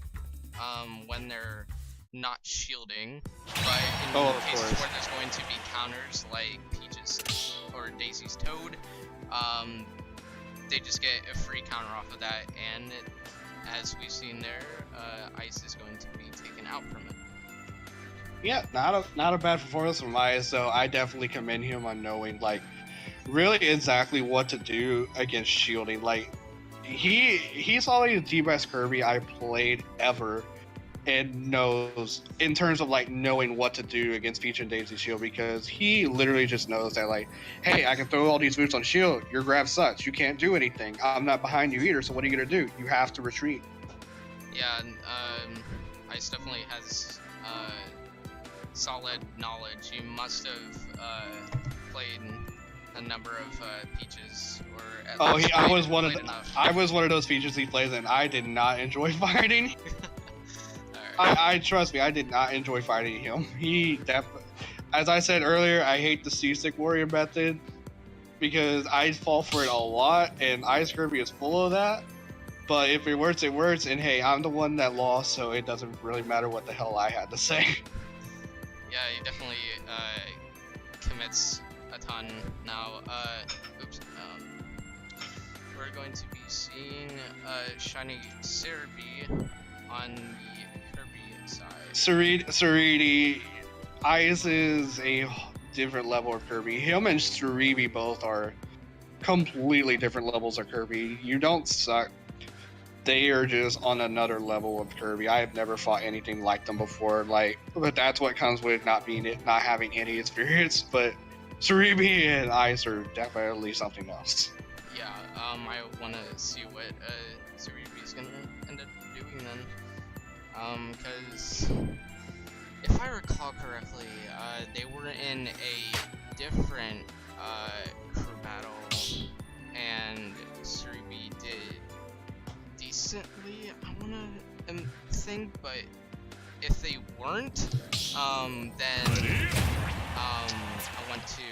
Speaker 1: when they're not shielding. But in
Speaker 2: Of
Speaker 1: cases
Speaker 2: course.
Speaker 1: where there's going to be counters like Peach's or Daisy's Toad, they just get a free counter off of that, and as we've seen there, Ice is going to be taken out from it.
Speaker 2: Yeah, not a bad performance from Ice, so I definitely commend him on knowing like really exactly what to do against shielding. Like he's always the best Kirby I played ever, and knows in terms of like knowing what to do against Peach and Daisy shield, because he literally just knows that like, hey, I can throw all these moves on shield, your grab sucks, you can't do anything, I'm not behind you either, so what are you gonna do? You have to retreat.
Speaker 1: Yeah, Ice definitely has solid knowledge. You must have played a number of Peaches, or at least
Speaker 2: I was one
Speaker 1: played enough.
Speaker 2: of those features he plays, and I did not enjoy fighting.
Speaker 1: Alright.
Speaker 2: I trust me, I did not enjoy fighting him. As I said earlier, I hate the seasick warrior method because I fall for it a lot, and Ice Kirby is full of that. But if it works, it works, and hey, I'm the one that lost, so it doesn't really matter what the hell I had to say.
Speaker 1: Yeah, he definitely commits a ton now. We're going to be seeing Shiny Cerebi on the Kirby side.
Speaker 2: Saridi, Ice is a different level of Kirby. Him and Cerebi both are completely different levels of Kirby. You don't suck. They are just on another level of Kirby. I have never fought anything like them before. But that's what comes with not having any experience. But Cerebi and Ice are definitely something else.
Speaker 1: Yeah, I want to see what Cerebi's gonna end up doing then. Because if I recall correctly, they were in a different crew battle, and Cerebi did decently, I wanna think, but if they weren't, then I want to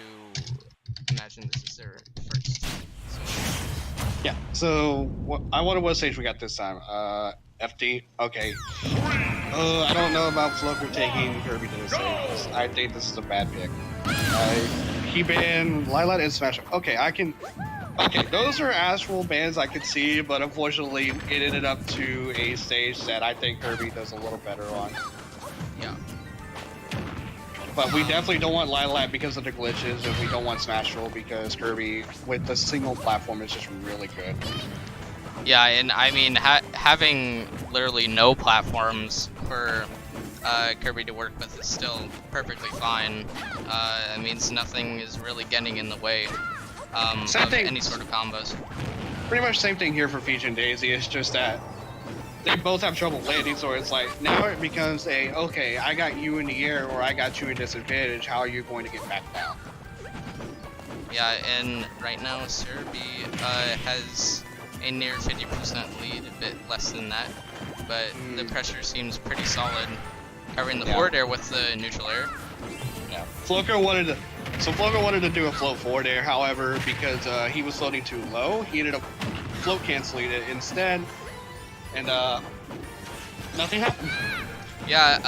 Speaker 1: imagine this is their first.
Speaker 2: Yeah. So I wonder what stage we got this time. FD. Okay. I don't know about Floker taking Kirby to the stage. I think this is a bad pick. He banned Lilat and Smash. Okay, Okay, those are actual bans I could see, but unfortunately, it ended up to a stage that I think Kirby does a little better on.
Speaker 1: Yeah.
Speaker 2: But we definitely don't want Lilat because of the glitches, and we don't want Smash Roll because Kirby, with the single platform, is just really good.
Speaker 1: Yeah, and I mean, having literally no platforms for Kirby to work with is still perfectly fine. It means nothing is really getting in the way of any sort of combos.
Speaker 2: Pretty much same thing here for Peach and Daisy. It's just that they both have trouble landing, so it's like now it becomes okay, I got you in the air or I got you in disadvantage. How are you going to get back down?
Speaker 1: Yeah, and right now Cerebi has a near 50% lead, a bit less than that, but the pressure seems pretty solid. Covering the forward air with the neutral air.
Speaker 2: Yeah, Floker wanted to do a float forward air, however, because he was floating too low, he ended up float canceling it instead, and nothing happened.
Speaker 1: Yeah,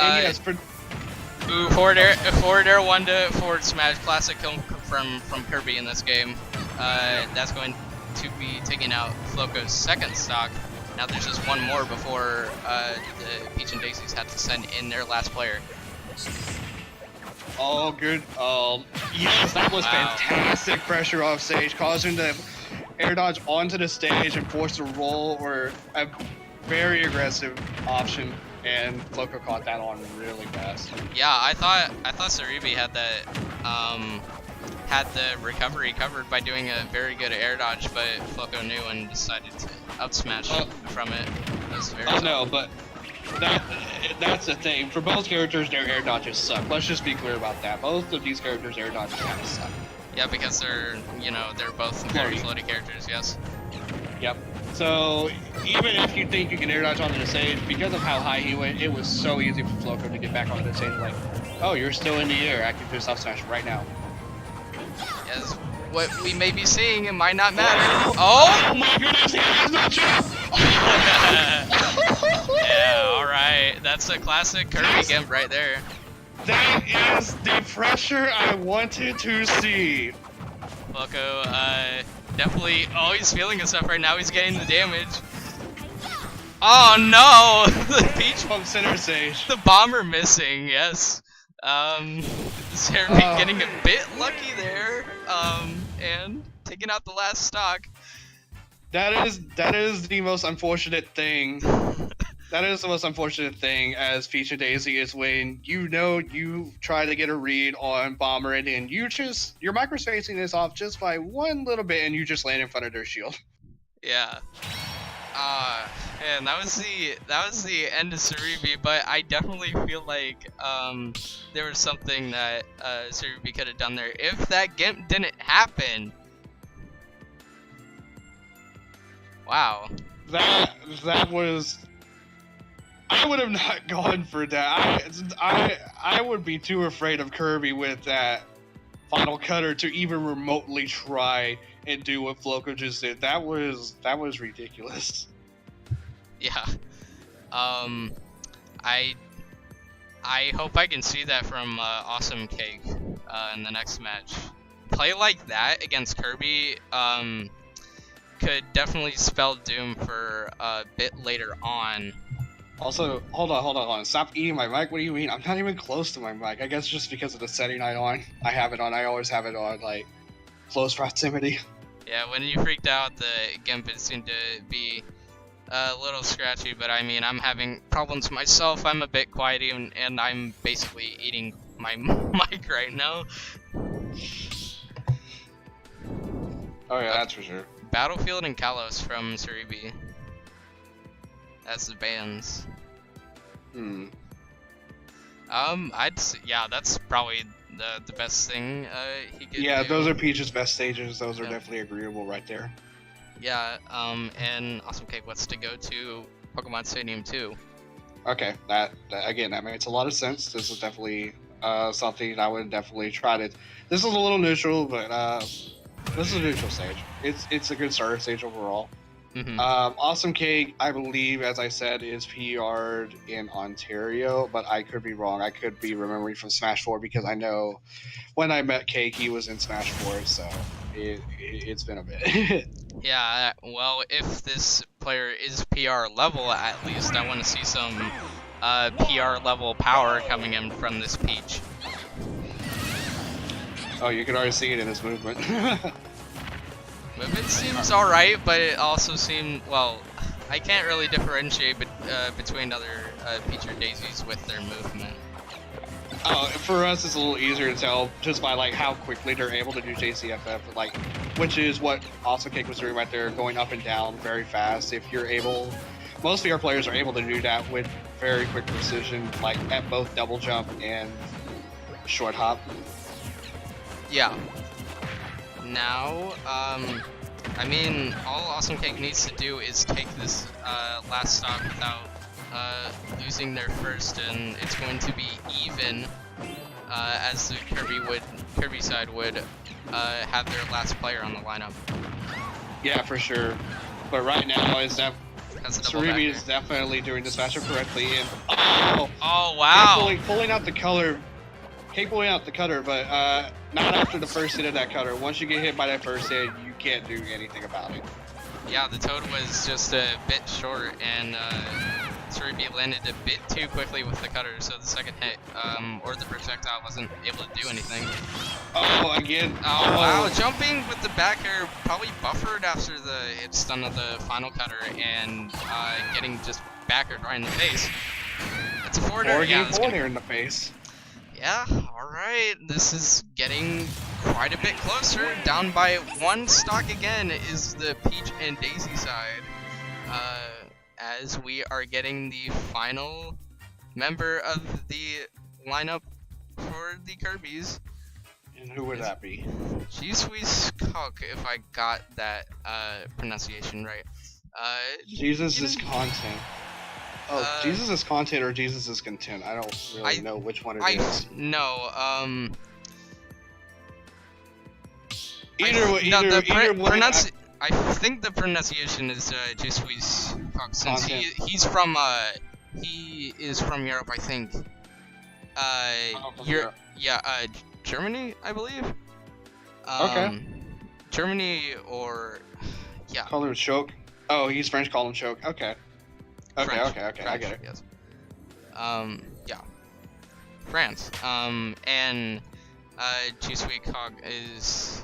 Speaker 1: forward air 1 to forward smash, classic from Kirby in this game. That's going to be taking out Floco's second stock. Now there's just one more before the Peach and Daisy's have to send in their last player.
Speaker 2: Oh, good. Yes, that was fantastic pressure off stage, causing the air dodge onto the stage and force a roll or a very aggressive option, and Floco caught that on really fast.
Speaker 1: Yeah, I thought Cerebi had that had the recovery covered by doing a very good air dodge, but Floco knew and decided to up smash from it. That was very
Speaker 2: I know, but that's the thing. For both characters, their air dodges suck. Let's just be clear about that. Both of these characters' air dodges kind of suck.
Speaker 1: Yeah, because they're, you know, they're both very floaty characters, yes.
Speaker 2: Yep. So, even if you think you can air dodge onto the stage, because of how high he went, it was so easy for Floco to get back onto the stage. Like, oh, you're still in the air. I can just up smash right now.
Speaker 1: Yes, what we may be seeing, it might not matter. Oh!
Speaker 2: Oh my goodness, he has no jump!
Speaker 1: Yeah, alright. That's a classic Kirby gimp right there.
Speaker 2: That is the pressure I wanted to see.
Speaker 1: Floco, definitely, oh, he's feeling himself right now. He's getting the damage. Oh no! The Peach
Speaker 2: From center stage.
Speaker 1: The bomber missing, yes. Kirby getting a bit lucky there, and taking out the last stock.
Speaker 2: That is the most unfortunate thing. That is the most unfortunate thing as Peach and Daisy is when you try to get a read on Bomber and then your microspacing is off just by one little bit and you just land in front of their shield.
Speaker 1: Yeah. Man, that was the end of Cerebi, but I definitely feel like there was something that Cerebi could have done there if that gimp didn't happen. Wow.
Speaker 2: That was. I would have not gone for that. I would be too afraid of Kirby with that final cutter to even remotely try and do what Floco just did. That was ridiculous.
Speaker 1: Yeah. I hope I can see that from Awesome Cake in the next match. Play like that against Kirby could definitely spell doom for a bit later on.
Speaker 2: Also, hold on. Stop eating my mic. What do you mean? I'm not even close to my mic. I guess just because of the setting I have it on. I always have it on, like, close proximity.
Speaker 1: Yeah, when you freaked out, the gimp seemed to be a little scratchy, but I mean, I'm having problems myself. I'm a bit quiet, and I'm basically eating my mic right now.
Speaker 2: Oh yeah, that's for sure.
Speaker 1: Battlefield and Kalos from Cerebi as the bands. Yeah, that's probably the best thing he could do.
Speaker 2: Yeah, those are Peach's best stages. Those are definitely agreeable right there.
Speaker 1: Yeah, and Awesome Cake wants to go to Pokemon Stadium 2.
Speaker 2: Okay, that makes a lot of sense. This is definitely something I would definitely try to. This is a little neutral, but this is a neutral stage. It's a good starter stage overall.
Speaker 1: Mm-hmm.
Speaker 2: Awesome Cake, I believe, as I said, is PR'd in Ontario, but I could be wrong. I could be remembering from Smash 4 because I know when I met Cake, he was in Smash 4, so it's been a bit.
Speaker 1: Yeah, well, if this player is PR level, at least, I want to see some PR level power coming in from this Peach.
Speaker 2: Oh, you can already see it in his movement.
Speaker 1: Movement seems alright, but it also seemed, well, I can't really differentiate between other Peach or Daisies with their movement.
Speaker 2: For us, it's a little easier to tell just by like how quickly they're able to do JCFF, like, which is what Awesome Cake was doing right there, going up and down very fast. If you're able, most VR players are able to do that with very quick precision, like at both double jump and short hop.
Speaker 1: Yeah. Now, I mean, all Awesome Cake needs to do is take this last stock without losing their first, and it's going to be even, as the Kirby side would have their last player on the lineup. Yeah,
Speaker 2: for sure. But right now, Cerebi is definitely doing this matchup correctly, and
Speaker 1: oh wow,
Speaker 2: pulling out the color. Cake pulling out the cutter, but not after the first hit of that cutter. Once you get hit by that first hit, you can't do anything about it.
Speaker 1: Yeah, the toad was just a bit short, and Cerebi landed a bit too quickly with the cutter, so the second hit, or the projectile, wasn't able to do anything.
Speaker 2: Oh, again.
Speaker 1: Oh, wow, jumping with the back air probably buffered after the hit stun of the final cutter, and getting just back aired right in the face. It's a forward air.
Speaker 2: Or getting forward air in the face.
Speaker 1: Yeah, alright, this is getting quite a bit closer. Down by 1 stock again is the Peach and Daisy side. As we are getting the final member of the lineup for the Kirbys.
Speaker 2: And who would that be?
Speaker 1: Jesus Cock, if I got that pronunciation right.
Speaker 2: Jesus is content. Oh, Jesus is content or Jesus is content. I don't really know which one it is.
Speaker 1: No,
Speaker 2: Either way.
Speaker 1: I think the pronunciation is Jesus Cock, since he is from Europe, I think. Germany, I believe.
Speaker 2: Okay.
Speaker 1: Germany or yeah.
Speaker 2: Call him Choke. Oh, he's French. Call him Choke. Okay.
Speaker 1: French,
Speaker 2: Okay. I get it.
Speaker 1: Yes. Yeah. France. And G Sweet Cog is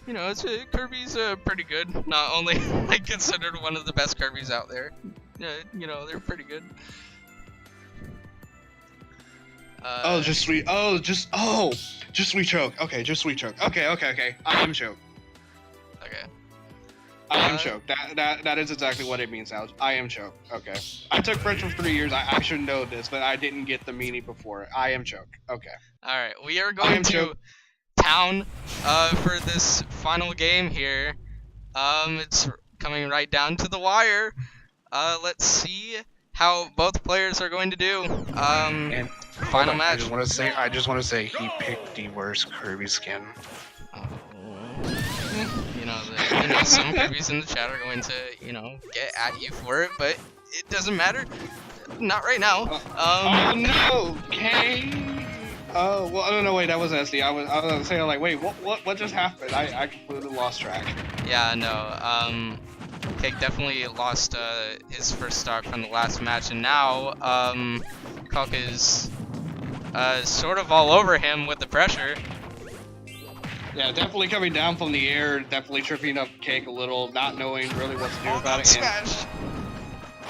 Speaker 1: it's Kirby's pretty good. Not only I considered one of the best Kirbys out there. They're pretty good.
Speaker 2: Just Sweet Choke. Okay, just Sweet Choke. Okay. I am Choke.
Speaker 1: Okay.
Speaker 2: I am Choke. That is exactly what it means now. I am Choke. Okay. I took French for 3 years. I should know this, but I didn't get the meaning before it. I am Choke. Okay.
Speaker 1: Alright, we are going to town for this final game here. It's coming right down to the wire. Let's see how both players are going to do. Final match.
Speaker 2: I just want to say he picked the worst Kirby skin.
Speaker 1: Some Kirbys in the chat are going to, get at you for it, but it doesn't matter. Not right now.
Speaker 2: Oh no, K. Oh well, no, wait, that was SD. I was saying like, wait, what just happened? I completely lost track.
Speaker 1: Yeah, no. Cake definitely lost his first stock from the last match, and now Cock is sort of all over him with the pressure. Yeah,
Speaker 2: definitely coming down from the air, definitely tripping up Cake a little, not knowing really what to do about it.
Speaker 1: Smash.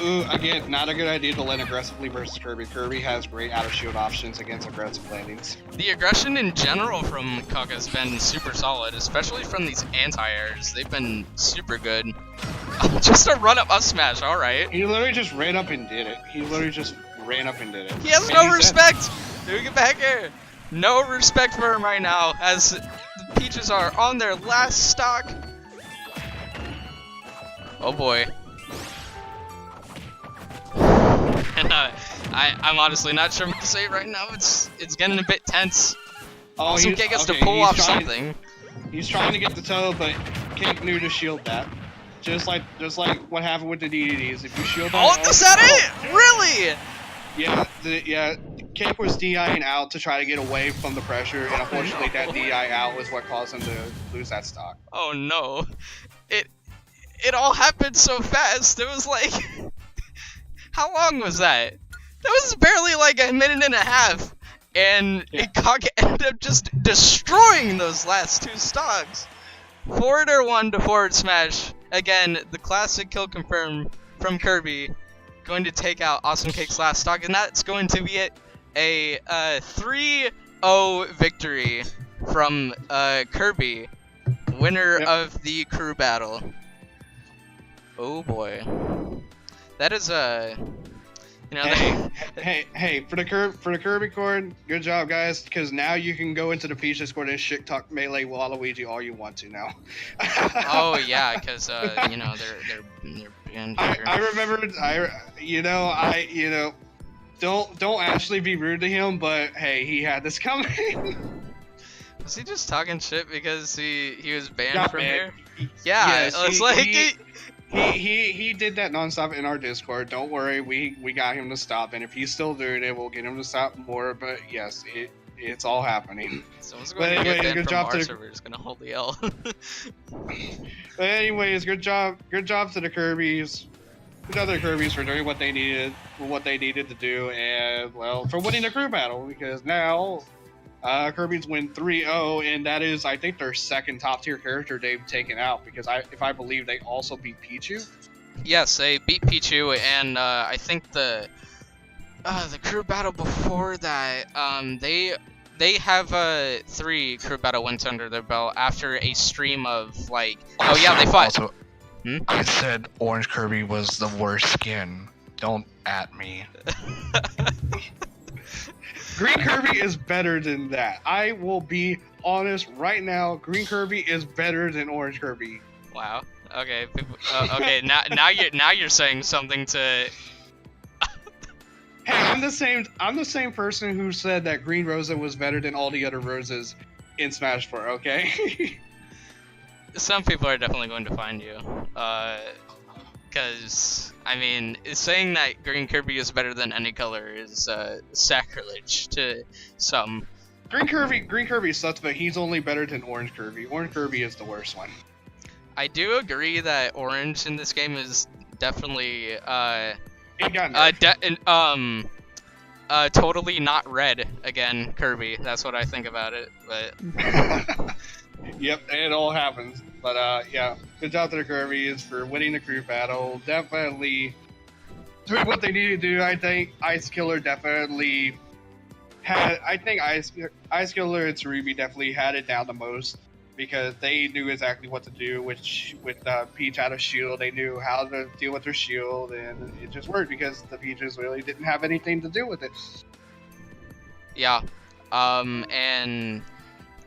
Speaker 2: Ooh, again, not a good idea to land aggressively versus Kirby. Kirby has great out of shield options against aggressive landings.
Speaker 1: The aggression in general from Cock has been super solid, especially from these anti-airs. They've been super good. Just a run-up smash, alright.
Speaker 2: He literally just ran up and did it. He
Speaker 1: has no respect! Doing it back air. No respect for him right now, as the Peaches are on their last stock. Oh boy. And I'm honestly not sure what to say right now. It's getting a bit tense. Also, Cake has to pull off something.
Speaker 2: He's trying to get the toe, but Cake knew to shield that. Just like what happened with the DDDs. If you shield that.
Speaker 1: Oh, is that it? Really?
Speaker 2: Yeah. Cake was DIing out to try to get away from the pressure, and unfortunately, that DI out was what caused him to lose that stock.
Speaker 1: Oh no! It all happened so fast. It was like, how long was that? That was barely like a minute and a half, and Cock ended up just destroying those last 2 stocks. Forward air 1 to forward smash. Again, the classic kill confirm from Kirby. Going to take out Awesome Cake's last stock, and that's going to be a 3-0 victory from Kirby, winner of the crew battle. Oh boy, that is
Speaker 2: Hey, for the Kirby Cord, good job guys, because now you can go into the Peach Discord and shit talk Melee Waluigi all you want to now.
Speaker 1: Oh yeah, because they're banned here.
Speaker 2: I remembered. Don't actually be rude to him, but hey, he had this coming.
Speaker 1: Was he just talking shit because he was banned from
Speaker 2: here?
Speaker 1: Yeah, yes, it's like.
Speaker 2: He did that nonstop in our Discord. Don't worry, we got him to stop, and if he's still doing it, we'll get him to stop more. But yes, it's all happening.
Speaker 1: Someone's going to get banned from our server. Just gonna hold the L.
Speaker 2: But anyways, good job to the Kirbys. Good job to the Kirbys for doing what they needed to do, and well, for winning the crew battle, because now Kirby's win 3-0, and that is, I think, their second top tier character they've taken out, because if I believe they also beat Pichu.
Speaker 1: Yes, they beat Pichu, and I think the crew battle before that, they they have 3 crew battle wins under their belt after a stream of like. Oh
Speaker 3: Also-
Speaker 1: yeah, they fought.
Speaker 3: Also, I said Orange Kirby was the worst skin. Don't at me.
Speaker 2: Green Kirby is better than that. I will be honest right now. Green Kirby is better than Orange Kirby.
Speaker 1: Wow. Okay. Okay. Now you're saying something to.
Speaker 2: Hey, I'm the same person who said that Green Rosa was better than all the other roses in Smash 4. Okay.
Speaker 1: Some people are definitely going to find you. Because I mean, saying that Green Kirby is better than any color is sacrilege to some.
Speaker 2: Green Kirby sucks, but he's only better than Orange Kirby. Orange Kirby is the worst one.
Speaker 1: I do agree that orange in this game is definitely
Speaker 2: It got nerfed.
Speaker 1: totally not red again, Kirby. That's what I think about it. But
Speaker 2: Yep, it all happens. But yeah, good job to the Kirby's for winning the crew battle. Definitely doing what they need to do. I think Ice Killer definitely had. I think Ice Killer and Tsurubi definitely had it down the most because they knew exactly what to do. With Peach out of shield, they knew how to deal with her shield, and it just worked because the Peaches really didn't have anything to do with it.
Speaker 1: yeah, and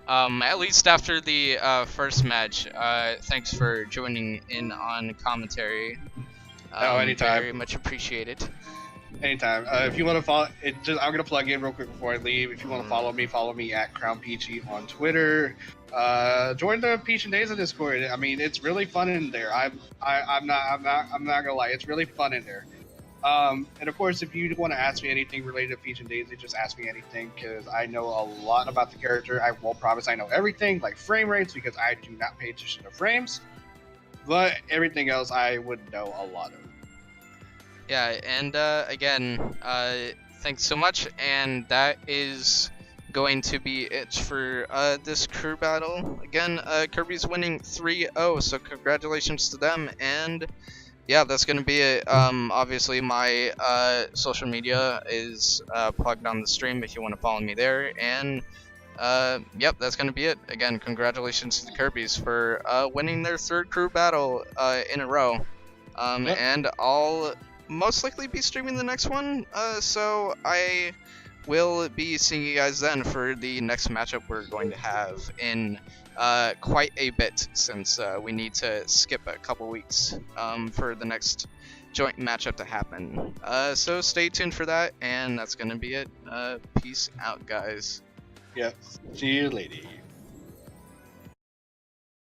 Speaker 1: at least after the first match, thanks for joining in on commentary.
Speaker 2: Oh, anytime.
Speaker 1: Very much appreciated.
Speaker 2: Anytime. If you want to follow, I'm gonna plug in real quick before I leave. If you want to follow me at CrownPeachy on Twitter. Join the Peach and Daisy Discord. I mean, it's really fun in there. I'm not gonna lie, it's really fun in there. And of course, if you want to ask me anything related to Peach and Daisy, just ask me anything because I know a lot about the character. I won't promise I know everything, like frame rates, because I do not pay attention to frames. But everything else, I would know a lot of.
Speaker 1: Yeah, and again, thanks so much, and that is going to be it for this crew battle. Again, Kirby's winning 3-0, so congratulations to them, and yeah, that's going to be it. Obviously, my social media is plugged on the stream if you want to follow me there, and yep, that's going to be it. Again, congratulations to the Kirbys for winning their 3rd crew battle in a row,
Speaker 2: Yep.
Speaker 1: and I'll most likely be streaming the next one, so I will be seeing you guys then for the next matchup we're going to have in quite a bit, since we need to skip a couple weeks for the next joint matchup to happen. So stay tuned for that, and that's gonna be it. Peace out, guys.
Speaker 2: Yep. See you later.